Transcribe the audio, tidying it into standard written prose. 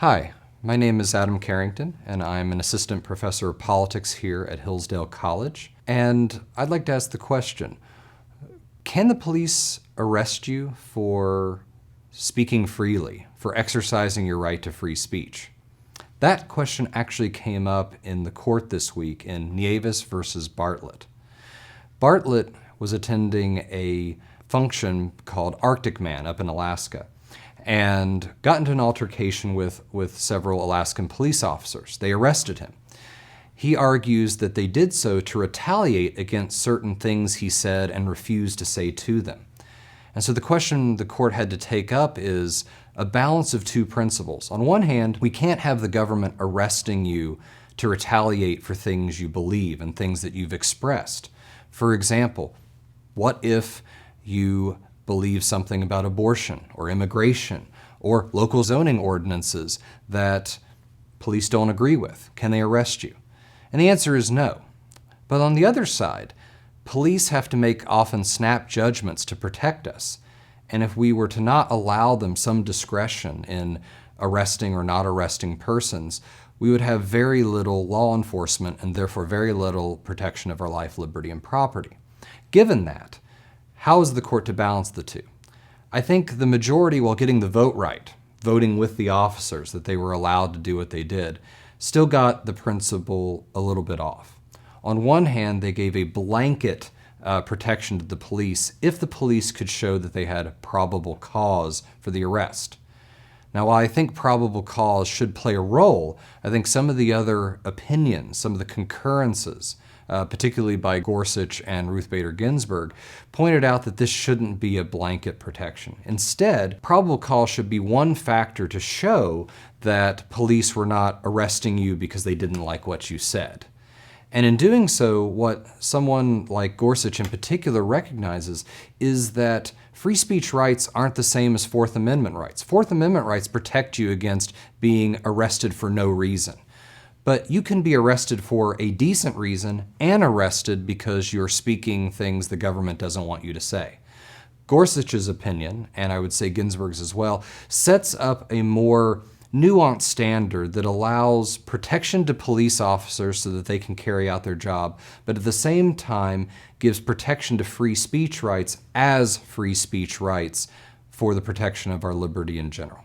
Hi, my name is Adam Carrington, and I'm an assistant professor of politics here at Hillsdale College. And I'd like to ask the question, can the police arrest you for speaking freely, for exercising your right to free speech? That question actually came up in the court this week in Nieves versus Bartlett. Bartlett was attending a function called Arctic Man up in Alaska and got into an altercation with several Alaskan police officers. They arrested him. He argues that they did so to retaliate against certain things he said and refused to say to them. And so the question the court had to take up is a balance of two principles. On one hand, we can't have the government arresting you to retaliate for things you believe and things that you've expressed. For example, what if you believe something about abortion or immigration or local zoning ordinances that police don't agree with? Can they arrest you? And the answer is no. But on the other side, police have to make often snap judgments to protect us. And if we were to not allow them some discretion in arresting or not arresting persons, we would have very little law enforcement and therefore very little protection of our life, liberty, and property. Given that, how is the court to balance the two? I think the majority, while getting the vote right, voting with the officers that they were allowed to do what they did, still got the principle a little bit off. On one hand, they gave a blanket protection to the police if the police could show that they had probable cause for the arrest. Now, while I think probable cause should play a role, I think some of the other opinions, some of the concurrences, particularly by Gorsuch and Ruth Bader Ginsburg, pointed out that this shouldn't be a blanket protection. Instead, probable cause should be one factor to show that police were not arresting you because they didn't like what you said. And in doing so, what someone like Gorsuch in particular recognizes is that free speech rights aren't the same as Fourth Amendment rights. Fourth Amendment rights protect you against being arrested for no reason. But you can be arrested for a decent reason and arrested because you're speaking things the government doesn't want you to say. Gorsuch's opinion, and I would say Ginsburg's as well, sets up a more nuanced standard that allows protection to police officers so that they can carry out their job, but at the same time gives protection to free speech rights as free speech rights for the protection of our liberty in general.